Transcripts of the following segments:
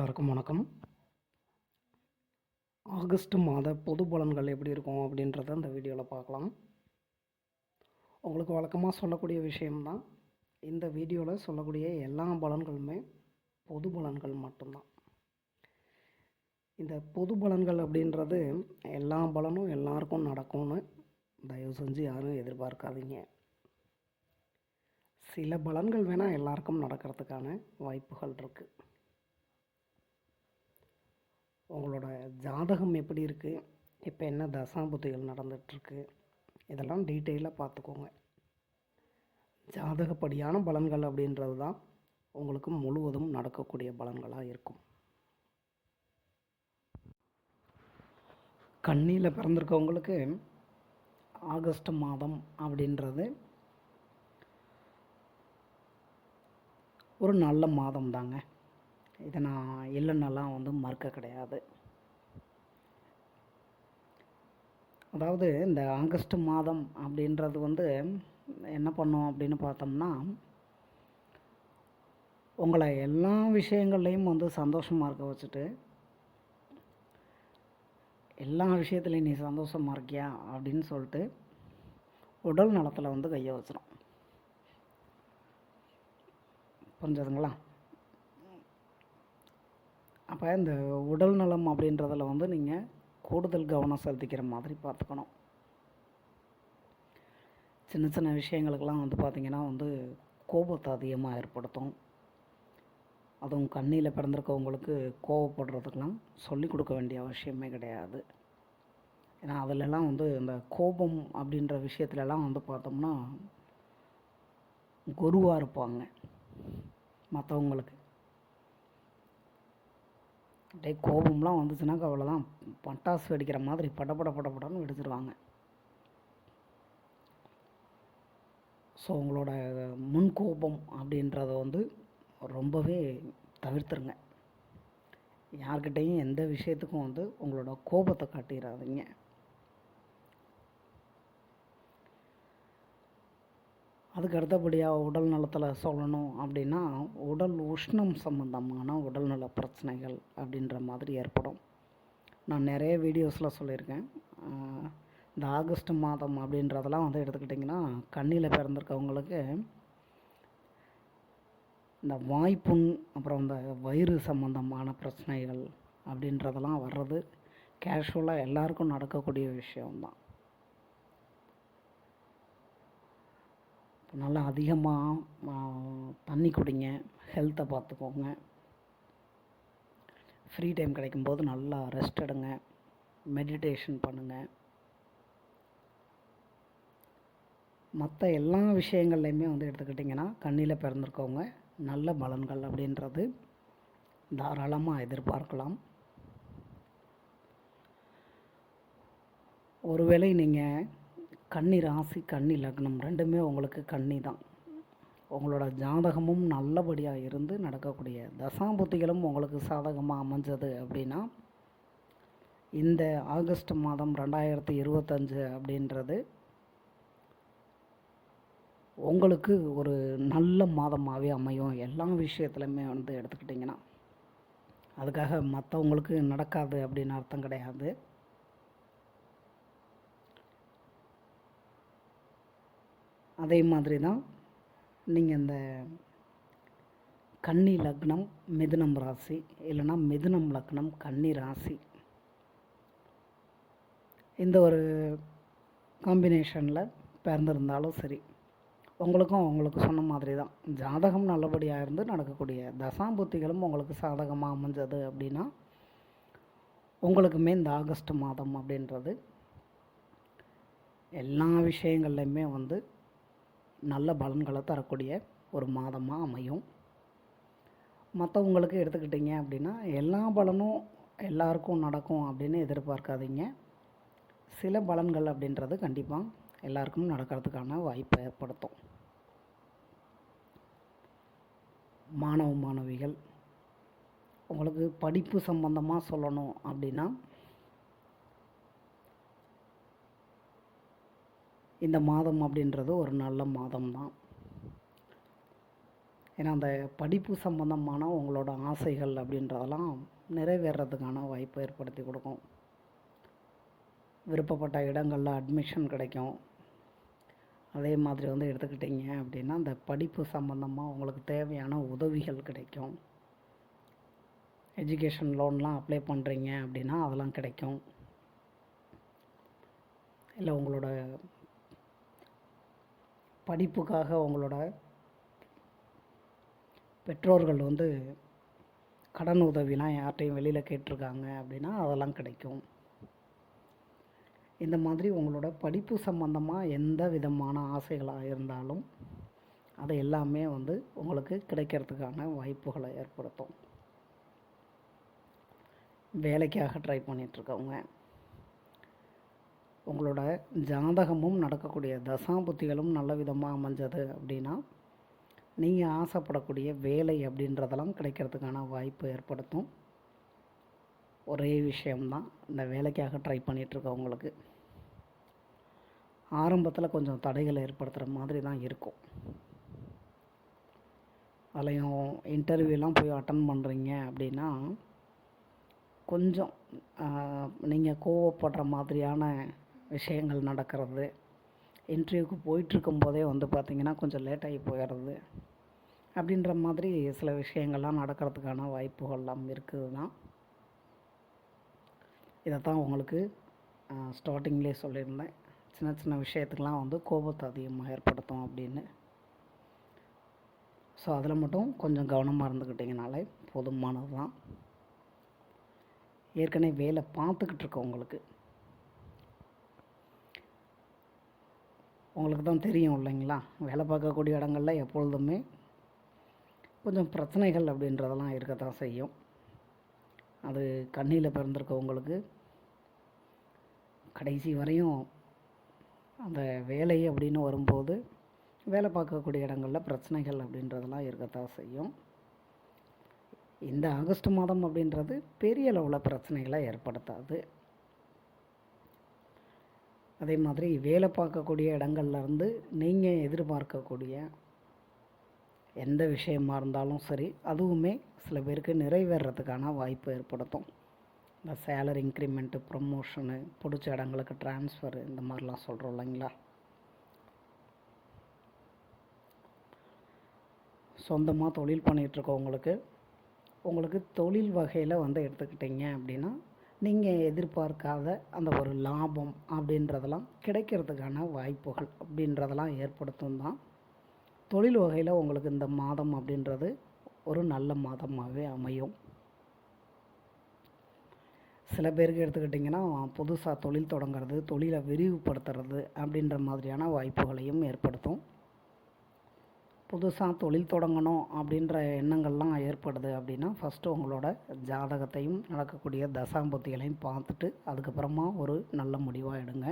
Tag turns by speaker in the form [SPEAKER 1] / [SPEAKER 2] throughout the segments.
[SPEAKER 1] எல்லாருக்கும் வணக்கம். ஆகஸ்ட் மாத பொது பலன்கள் எப்படி இருக்கும் அப்படின்றத இந்த வீடியோவில் பார்க்கலாம். உங்களுக்கு வழக்கமாக சொல்லக்கூடிய விஷயம்தான். இந்த வீடியோவில் சொல்லக்கூடிய எல்லா பலன்களுமே பொது பலன்கள் மட்டும்தான். இந்த பொது பலன்கள் அப்படின்றது எல்லா பலனும் எல்லாருக்கும் நடக்கும்னு தயவு செஞ்சு யாரும் எதிர்பார்க்காதீங்க. சில பலன்கள் வேணால் எல்லாருக்கும் நடக்கிறதுக்கான வாய்ப்புகள் இருக்குது. உங்களோட ஜாதகம் எப்படி இருக்குது, இப்போ என்ன தசாபுத்திகள் நடந்துகிட்ருக்கு, இதெல்லாம் டீட்டெயிலாக பார்த்துக்கோங்க. ஜாதகப்படியான பலன்கள் அப்படின்றது தான் உங்களுக்கு முழுவதும் நடக்கக்கூடிய பலன்களாக இருக்கும். கன்னியில் பிறந்திருக்கவங்களுக்கு ஆகஸ்ட் மாதம் அப்படின்றது ஒரு நல்ல மாதம் தாங்க. இதை நான் இல்லைன்னெல்லாம் மறுக்க கிடையாது. அதாவது இந்த ஆகஸ்ட் மாதம் அப்படின்றது என்ன பண்ணும் அப்படின்னு பார்த்தோம்னா, உங்களை எல்லா விஷயங்கள்லையும் சந்தோஷமாக இருக்க வச்சுட்டு, எல்லா விஷயத்துலையும் நீ சந்தோஷமாக இருக்கியா அப்படின்னு சொல்லிட்டு உடல் நலத்தில் கையை வச்சிடும். புரிஞ்சதுங்களா? அப்போ இந்த உடல் நலம் அப்படின்றதில் நீங்கள் கூடுதல் கவனம் செலுத்திக்கிற மாதிரி பார்த்துக்கணும். சின்ன சின்ன விஷயங்களுக்கெல்லாம் பார்த்திங்கன்னா கோபத்தை அதிகமாக ஏற்படுத்தும். அதுவும் கண்ணியில் பிறந்திருக்கவங்களுக்கு கோபப்படுறதுக்கெலாம் சொல்லிக் கொடுக்க வேண்டிய அவசியமே கிடையாது. ஏன்னா அதிலெல்லாம் இந்த கோபம் அப்படின்ற விஷயத்துலலாம் பார்த்தோம்னா குருவாக இருப்பாங்க மற்றவங்களுக்கு. அப்படியே கோபம்லாம் வந்துச்சுனாக்கா அவ்வளோதான், பட்டாசு வெடிக்கிற மாதிரி படப்படன்னு வெடிச்சிருவாங்க. ஸோ உங்களோட முன்கோபம் அப்படின்றத ரொம்பவே தவிர்த்துருங்க. யார்கிட்டையும் எந்த விஷயத்துக்கும் உங்களோட கோபத்தை காட்டிடாதீங்க. அதுக்கு அடுத்தபடியாக உடல் நலத்தில் சொல்லணும் அப்படின்னா, உடல் உஷ்ணம் சம்மந்தமான உடல்நல பிரச்சனைகள் அப்படின்ற மாதிரி ஏற்படும். நான் நிறைய வீடியோஸில் சொல்லியிருக்கேன். இந்த ஆகஸ்ட் மாதம் அப்படின்றதெல்லாம் எடுத்துக்கிட்டிங்கன்னா, கண்ணியில் பிறந்திருக்கவங்களுக்கு இந்த வாய்ப்புண், அப்புறம் இந்த வயிறு சம்மந்தமான பிரச்சனைகள் அப்படின்றதெல்லாம் வர்றது கேஷுவலாக எல்லாருக்கும் நடக்கக்கூடிய விஷயம்தான். நல்லா அதிகமாக தண்ணி குடிங்க, ஹெல்த்தை பார்த்துக்கோங்க. ஃப்ரீ டைம் கிடைக்கும்போது நல்லா ரெஸ்ட் எடுங்க, மெடிடேஷன் பண்ணுங்கள். மற்ற எல்லா விஷயங்கள்லையுமே எடுத்துக்கிட்டிங்கன்னா, கண்ணியில் பிறந்திருக்கவங்க நல்ல பலன்கள் அப்படின்றது தாராளமாக எதிர்பார்க்கலாம். ஒருவேளை நீங்கள் கன்னி ராசி, கன்னி லக்னம் ரெண்டுமே உங்களுக்கு கன்னி தான், உங்களோட ஜாதகமும் நல்லபடியாக இருந்து நடக்கக்கூடிய தசாபுத்திகளும் உங்களுக்கு சாதகமாக அமைஞ்சது அப்படின்னா, இந்த ஆகஸ்ட் மாதம் 2025 அப்படின்றது உங்களுக்கு ஒரு நல்ல மாதமாகவே அமையும். எல்லா விஷயத்துலையுமே எடுத்துக்கிட்டிங்கன்னா. அதுக்காக மற்றவங்களுக்கு நடக்காது அப்படின்னு அர்த்தம் கிடையாது. அதே மாதிரி தான் நீங்கள் இந்த கன்னி லக்னம் மிதுனம் ராசி, இல்லைன்னா மிதுனம் லக்னம் கன்னி ராசி, இந்த ஒரு காம்பினேஷனில் பிறந்திருந்தாலும் சரி, உங்களுக்கு சொன்ன மாதிரி தான் ஜாதகம் நல்லபடியாக இருந்து நடக்கக்கூடிய தசாபுத்திகளும் உங்களுக்கு சாதகமாக அமைஞ்சது அப்படின்னா, உங்களுக்குமே இந்த ஆகஸ்ட் மாதம் அப்படின்றது எல்லா விஷயங்கள்லையுமே நல்ல பலன்களை தரக்கூடிய ஒரு மாதமாக அமையும். மற்றவங்களுக்கு எடுத்துக்கிட்டிங்க அப்படின்னா, எல்லா பலனும் எல்லாருக்கும் நடக்கும் அப்படின்னு எதிர்பார்க்காதீங்க. சில பலன்கள் அப்படின்றது கண்டிப்பாக எல்லாருக்கும் நடக்கிறதுக்கான வாய்ப்பை ஏற்படுத்தும். மாணவ மாணவிகள், உங்களுக்கு படிப்பு சம்பந்தமாக சொல்லணும் அப்படின்னா, இந்த மாதம் அப்படின்றது ஒரு நல்ல மாதம் தான். ஏன்னா அந்த படிப்பு சம்பந்தமான உங்களோட ஆசைகள் அப்படின்றதெல்லாம் நிறைவேறதுக்கான வாய்ப்பை ஏற்படுத்தி கொடுக்கும். விருப்பப்பட்ட இடங்களில் அட்மிஷன் கிடைக்கும். அதே மாதிரி வந்து எடுத்துக்கிட்டிங்க அப்படின்னா அந்த படிப்பு சம்மந்தமாக உங்களுக்கு தேவையான உதவிகள் கிடைக்கும். எஜுகேஷன் லோன்லாம் அப்ளை பண்ணுறீங்க அப்படின்னா அதெல்லாம் கிடைக்கும். இல்லை உங்களோட படிப்புக்காக உங்களோட பெற்றோர்கள் வந்து கடன் உதவிலாம் யார்கிட்டையும் வெளியில் கேட்டிருக்காங்க அப்படின்னா அதெல்லாம் கிடைக்கும். இந்த மாதிரி உங்களோட படிப்பு சம்பந்தமாக எந்த விதமான ஆசைகளாக இருந்தாலும் அது எல்லாமே வந்து உங்களுக்கு கிடைக்கிறதுக்கான வாய்ப்புகளை ஏற்படுத்தும். வேலைக்காக ட்ரை பண்ணிகிட்ருக்கவங்க, உங்களோட ஜாதகமும் நடக்கக்கூடிய தசாபுத்திகளும் நல்ல விதமாக அமைஞ்சது அப்படின்னா நீங்கள் ஆசைப்படக்கூடிய வேலை அப்படின்றதெல்லாம் கிடைக்கிறதுக்கான வாய்ப்பு ஏற்படுத்தும். ஒரே விஷயம்தான், இந்த வேலைக்காக ட்ரை பண்ணிகிட்ருக்கவங்களுக்கு ஆரம்பத்தில் கொஞ்சம் தடைகளை ஏற்படுத்துகிற மாதிரி தான் இருக்கும். அதுலேயும் இன்டர்வியூலாம் போய் அட்டன் பண்ணுறீங்க அப்படின்னா கொஞ்சம் நீங்கள் கோவப்படுற மாதிரியான விஷயங்கள் நடக்கிறது, இன்டர்வியூக்கு போயிட்டுருக்கும் போதே வந்து பார்த்திங்கன்னா கொஞ்சம் லேட்டாகி போயிடுறது அப்படின்ற மாதிரி சில விஷயங்கள்லாம் நடக்கிறதுக்கான வாய்ப்புகள்லாம் இருக்குது தான். இதைத்தான் உங்களுக்கு ஸ்டார்டிங்லேயே சொல்லியிருந்தேன், சின்ன சின்ன விஷயத்துக்கெலாம் வந்து கோபத்தை அதிகமாக ஏற்படுத்தும் அப்படின்னு. ஸோ அதில் மட்டும் கொஞ்சம் கவனமாக இருந்துக்கிட்டிங்கனாலே போதுமானது தான். ஏற்கனவே வேலை பார்த்துக்கிட்டு இருக்கவங்களுக்கு உங்களுக்கு தான் தெரியும் இல்லைங்களா, வேலை பார்க்கக்கூடிய இடங்களில் எப்பொழுதுமே கொஞ்சம் பிரச்சனைகள் அப்படின்றதெல்லாம் இருக்கத்தான் செய்யும். அது கண்ணியில் பிறந்திருக்கவங்களுக்கு கடைசி வரையும் அந்த வேலை அப்படின்னு வரும்போது வேலை பார்க்கக்கூடிய இடங்களில் பிரச்சனைகள் அப்படின்றதெல்லாம் இருக்கத்தான் செய்யும். இந்த ஆகஸ்ட் மாதம் அப்படின்றது பெரிய அளவில் பிரச்சனைகளை ஏற்படுத்தாது. அதே மாதிரி வேலை பார்க்கக்கூடிய இடங்கள்லேருந்து நீங்கள் எதிர்பார்க்கக்கூடிய எந்த விஷயமா இருந்தாலும் சரி அதுவுமே சில பேருக்கு நிறைவேறதுக்கான வாய்ப்பு ஏற்படுத்தும். இந்த சேலரி இன்க்ரிமெண்ட்டு, ப்ரொமோஷனு, பிடிச்ச இடங்களுக்கு ட்ரான்ஸ்ஃபரு, இந்த மாதிரிலாம் சொல்கிறோம் இல்லைங்களா. சொந்தமாக தொழில் பண்ணிகிட்ருக்கவங்களுக்கு உங்களுக்கு தொழில் வகையில் வந்து எடுத்துக்கிட்டிங்க அப்படின்னா நீங்கள் எதிர்பார்க்காத அந்த ஒரு லாபம் அப்படின்றதெல்லாம் கிடைக்கிறதுக்கான வாய்ப்புகள் அப்படின்றதெல்லாம் ஏற்படுத்தும் தான். தொழில் வகையில் உங்களுக்கு இந்த மாதம் அப்படின்றது ஒரு நல்ல மாதமாகவே அமையும். சில பேருக்கு எடுத்துக்கிட்டிங்கன்னா புதுசாக தொழில் தொடங்கிறது, தொழிலை விரிவுபடுத்துறது அப்படின்ற மாதிரியான வாய்ப்புகளையும் ஏற்படுத்தும். புதுசாக தொழில் தொடங்கணும் அப்படின்ற எண்ணங்கள்லாம் ஏற்படுது அப்படின்னா ஃபஸ்ட்டு உங்களோட ஜாதகத்தையும் நடக்கக்கூடிய தசாம்புத்திகளையும் பார்த்துட்டு அதுக்கப்புறமா ஒரு நல்ல முடிவாக எடுங்க.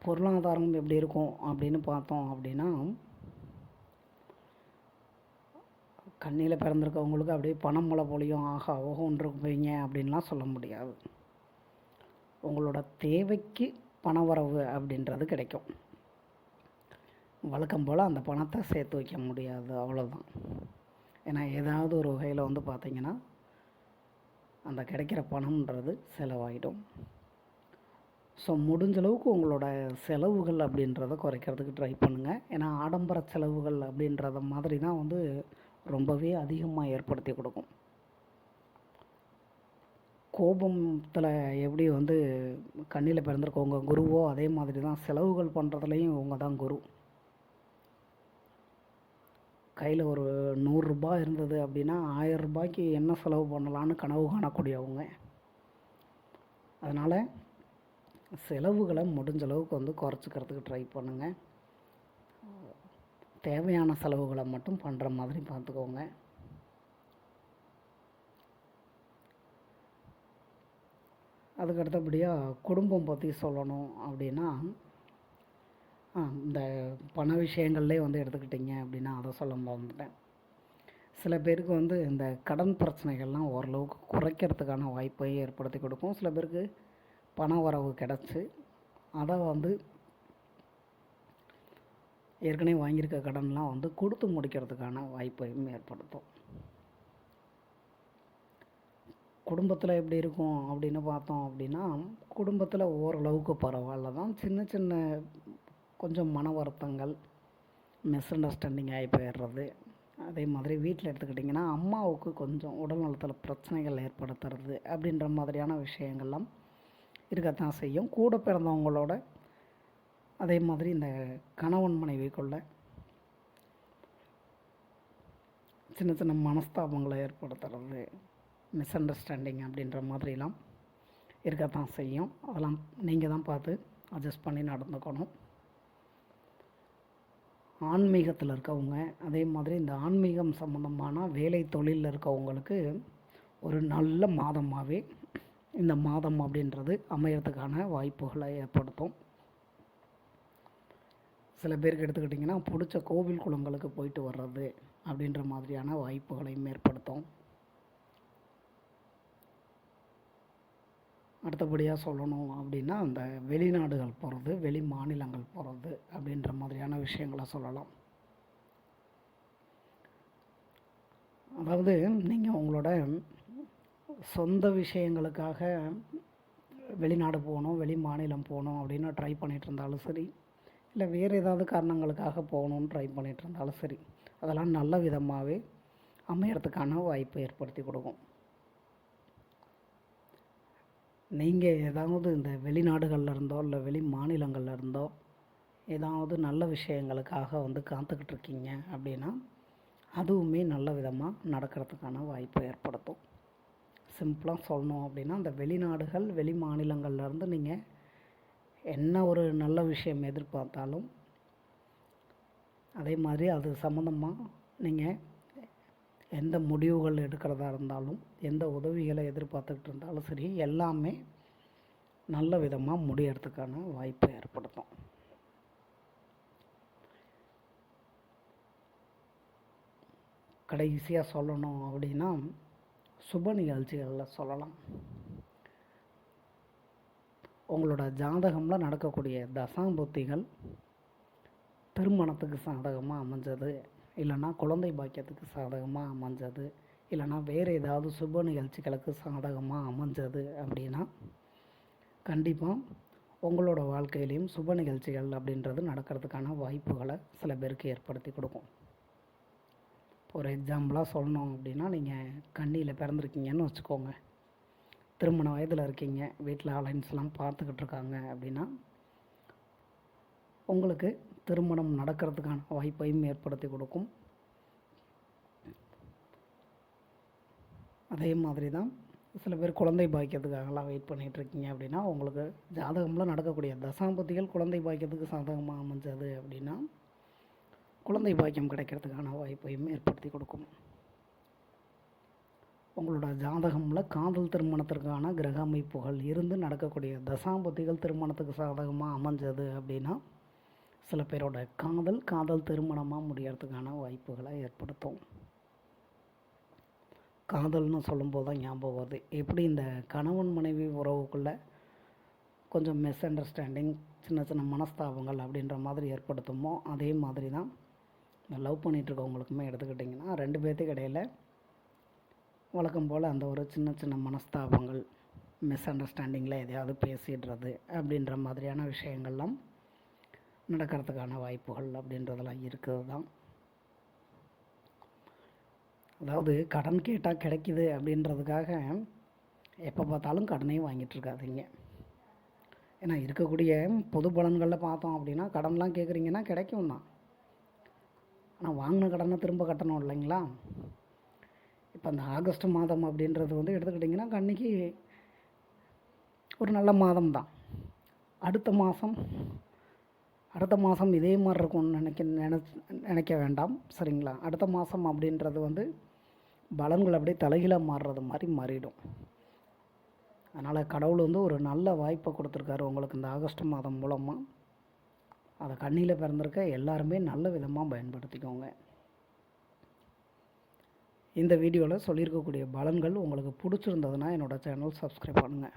[SPEAKER 1] பொருளாதாரம் எப்படி இருக்கும் அப்படின்னு பார்த்தோம் அப்படின்னா கண்ணியில் பிறந்திருக்கவங்களுக்கு அப்படியே பணம் மழை பொழியும், ஆஹா ஓஹோன்னு இருப்பீங்க அப்படின்லாம் சொல்ல முடியாது. உங்களோட தேவைக்கு பணவரவு அப்படின்றது கிடைக்கும். வழக்கம் போல் அந்த பணத்தை சேர்த்து வைக்க முடியாது, அவ்வளோதான். ஏன்னா ஏதாவது ஒரு வகையில் வந்து பார்த்திங்கன்னா அந்த கிடைக்கிற பணம்ன்றது செலவாயிடும். ஸோ முடிஞ்சளவுக்கு உங்களோட செலவுகள் அப்படின்றத குறைக்கிறதுக்கு ட்ரை பண்ணுங்கள். ஏன்னா ஆடம்பர செலவுகள் அப்படின்றத மாதிரி தான் வந்து ரொம்பவே அதிகமாக ஏற்படுத்தி கொடுக்கும். கோபத்தில் எப்படி வந்து கண்ணியில் பிறந்திருக்கவங்க குருவோ அதே மாதிரி தான் செலவுகள் பண்ணுறதுலையும் இவங்க தான் குரு. கையில் ஒரு 100 ரூபாய் இருந்தது அப்படின்னா 1000 ரூபாய்க்கு என்ன செலவு பண்ணலான்னு கனவு காணக்கூடியவங்க. அதனால் செலவுகளை முடிஞ்சளவுக்கு வந்து குறைச்சிக்கிறதுக்கு ட்ரை பண்ணுங்கள். தேவையான செலவுகளை மட்டும் பண்ணுற மாதிரி பார்த்துக்கோங்க. அதுக்கு அடுத்தபடியாக குடும்பம் பற்றி சொல்லணும் அப்படின்னா இந்த பண விஷயங்கள்லே வந்து எடுத்துக்கிட்டிங்க அப்படின்னா அதை சொல்ல மறந்துட்டேன். சில பேருக்கு வந்து இந்த கடன் பிரச்சனைகள்லாம் ஓரளவுக்கு குறைக்கிறதுக்கான வாய்ப்பை ஏற்படுத்தி கொடுக்கும். சில பேருக்கு பண வரவு கிடச்சி அதை வந்து ஏற்கனவே வாங்கியிருக்க கடன்லாம் வந்து கொடுத்து முடிக்கிறதுக்கான வாய்ப்பையும் ஏற்படுத்தும். குடும்பத்தில் எப்படி இருக்கும் அப்படின்னு பார்த்தோம் அப்படின்னா, குடும்பத்தில் ஓரளவுக்கு பரவாயில்ல தான். சின்ன சின்ன கொஞ்சம் மன வருத்தங்கள், மிஸ் அண்டர்ஸ்டாண்டிங் ஆகி போயிடுறது. அதே மாதிரி வீட்டில் எடுத்துக்கிட்டிங்கன்னா, அம்மாவுக்கு கொஞ்சம் உடல் நலத்தில் பிரச்சனைகள் ஏற்படுத்துறது அப்படின்ற மாதிரியான விஷயங்கள்லாம் இருக்கத்தான் செய்யும். கூட பிறந்தவங்களோட அதே மாதிரி இந்த கணவன் மனைவிக்குள்ள சின்ன சின்ன மனஸ்தாபங்களை ஏற்படுத்துறது, மிஸ் அண்டர்ஸ்டாண்டிங் அப்படின்ற மாதிரிலாம் இருக்கத்தான் செய்யும். அதெல்லாம் நீங்கள் தான் பார்த்து அட்ஜஸ்ட் பண்ணி நடந்துக்கணும். ஆன்மீகத்தில் இருக்கவங்க, அதே மாதிரி இந்த ஆன்மீகம் சம்மந்தமான வேலை தொழிலில் இருக்கவங்களுக்கு ஒரு நல்ல மாதமாகவே இந்த மாதம் அப்படின்றது அமையறதுக்கான வாய்ப்புகளை ஏற்படுத்தும். சில பேருக்கு எடுத்துக்கிட்டிங்கன்னா பிடிச்ச கோவில் குளங்களுக்கு போயிட்டு வர்றது அப்படின்ற மாதிரியான வாய்ப்புகளையும் ஏற்படுத்தும். அடுத்தபடியாக சொல்லணும் அப்படின்னா, அந்த வெளிநாடுகள் போகிறது, வெளி மாநிலங்கள் போகிறது அப்படின்ற மாதிரியான விஷயங்களை சொல்லலாம். அதாவது நீங்கள் உங்களோட சொந்த விஷயங்களுக்காக வெளிநாடு போகணும், வெளி மாநிலம் போகணும் அப்படின்னு ட்ரை பண்ணிகிட்டு இருந்தாலும் சரி, இல்லை வேறு ஏதாவது காரணங்களுக்காக போகணுன்னு ட்ரை பண்ணிகிட்டு இருந்தாலும் சரி, அதெல்லாம் நல்ல விதமாகவே அமையறதுக்கான வாய்ப்பை ஏற்படுத்தி கொடுக்கும். நீங்கள் ஏதாவது இந்த வெளிநாடுகளில் இருந்தோ இல்லை வெளி மாநிலங்களில் இருந்தோ ஏதாவது நல்ல விஷயங்களுக்காக வந்து காத்துக்கிட்டு இருக்கீங்க அப்படின்னா, அதுவுமே நல்ல விதமாக நடக்கிறதுக்கான வாய்ப்பை ஏற்படுத்தும். சிம்பிளாக சொல்லணும் அப்படின்னா, அந்த வெளிநாடுகள் வெளி மாநிலங்கள்லேருந்து நீங்கள் என்ன ஒரு நல்ல விஷயம் எதிர்பார்த்தாலும், அதே மாதிரி அது சம்மந்தமாக நீங்கள் எந்த முடிவுகள் எடுக்கிறதா இருந்தாலும், எந்த உதவிகளை எதிர்பார்த்துக்கிட்டு இருந்தாலும் சரி, எல்லாமே நல்ல விதமாக முடியறதுக்கான வாய்ப்பை ஏற்படுத்தும். கடைசியாக சொல்லணும் அப்படின்னா, சுப நிகழ்ச்சிகளில் சொல்லலாம். உங்களோட ஜாதகமில் நடக்கக்கூடிய தசாம்புத்திகள் திருமணத்துக்கு சாதகமாக அமைஞ்சது, இல்லைன்னா குழந்தை பாக்கியத்துக்கு சாதகமாக அமைஞ்சது, இல்லைன்னா வேறு ஏதாவது சுப நிகழ்ச்சிகளுக்கு சாதகமாக அமைஞ்சது அப்படின்னா, கண்டிப்பாக உங்களோட வாழ்க்கையிலையும் சுப நிகழ்ச்சிகள் அப்படின்றது நடக்கிறதுக்கான வாய்ப்புகளை சில பேருக்கு ஏற்படுத்தி கொடுக்கும். ஒரு எக்ஸாம்பிளாக சொல்லணும் அப்படின்னா, நீங்கள் கன்னியில் பிறந்திருக்கீங்கன்னு வச்சுக்கோங்க. திருமண வயதில் இருக்கீங்க, வீட்டில் அலைன்ஸ்லாம் பார்த்துக்கிட்டு இருக்காங்க அப்படின்னா, உங்களுக்கு திருமணம் நடக்கிறதுக்கான வாய்ப்பையும் ஏற்படுத்தி கொடுக்கும். அதே மாதிரி தான் சில பேர் குழந்தை பாக்கியத்துக்காகலாம் வெயிட் பண்ணிகிட்ருக்கீங்க அப்படின்னா, உங்களுக்கு ஜாதகமில் நடக்கக்கூடிய தசாம்பதிகள் குழந்தை பாக்கியத்துக்கு சாதகமாக அமைஞ்சது அப்படின்னா, குழந்தை பாக்கியம் கிடைக்கிறதுக்கான வாய்ப்பையும் ஏற்படுத்தி கொடுக்கும். உங்களோட ஜாதகமில் காதல் திருமணத்திற்கான கிரக அமைப்புகள் இருந்து நடக்கக்கூடிய தசாம்பதிகள் திருமணத்துக்கு சாதகமாக அமைஞ்சது அப்படின்னா, சில பேரோட காதல் திருமணமாக முடியறதுக்கான வாய்ப்புகளை ஏற்படுத்தும். காதல்னு சொல்லும்போது தான் ஞாபகம் வருது, எப்படி இந்த கணவன் மனைவி உறவுக்குள்ளே கொஞ்சம் மிஸ் அண்டர்ஸ்டாண்டிங், சின்ன சின்ன மனஸ்தாபங்கள் அப்படின்ற மாதிரி ஏற்படுத்துமோ, அதே மாதிரி தான் லவ் பண்ணிகிட்ருக்கவங்களுக்குமே எடுத்துக்கிட்டிங்கன்னா, ரெண்டு பேர்த்துக்கு இடையில் வழக்கம் போல் அந்த ஒரு சின்ன சின்ன மனஸ்தாபங்கள், மிஸ் அண்டர்ஸ்டாண்டிங்கில் எதையாவது பேசிடுறது அப்படின்ற மாதிரியான விஷயங்கள்லாம் நடக்கிறதுக்கான வாய்ப்புகள் அப்படின்றதெல்லாம் இருக்குது தான். அதாவது கடன் கேட்டால் கிடைக்கிது அப்படின்றதுக்காக எப்போ பார்த்தாலும் கடனையும் வாங்கிட்டுருக்காதீங்க. ஏன்னா இருக்கக்கூடிய பொது பலன்களில் பார்த்தோம் அப்படின்னா, கடன்லாம் கேட்குறீங்கன்னா கிடைக்கும் தான், ஆனால் வாங்கின கடனை திரும்ப கட்டணும் இல்லைங்களா? இப்போ அந்த ஆகஸ்ட் மாதம் அப்படின்றது வந்து எடுத்துக்கிட்டிங்கன்னா, கன்னிக்கு ஒரு நல்ல மாதம் தான். அடுத்த மாதம் இதே மாதிரி இருக்கும்னு நினைக்க வேண்டாம், சரிங்களா? அடுத்த மாதம் அப்படின்றது வந்து பலன்கள் அப்படியே தலைகீழாக மாறுறது மாதிரி மாறிடும். அதனால் கடவுள் வந்து ஒரு நல்ல வாய்ப்பை கொடுத்துருக்காரு உங்களுக்கு இந்த ஆகஸ்ட் மாதம் மூலமாக. அதை கன்னியில் பிறந்திருக்க எல்லாருமே நல்ல விதமாக பயன்படுத்திக்கோங்க. இந்த வீடியோவில் சொல்லியிருக்கக்கூடிய பலன்கள் உங்களுக்கு பிடிச்சிருந்ததுன்னா என்னோடய சேனல் சப்ஸ்கிரைப் பண்ணுங்கள்.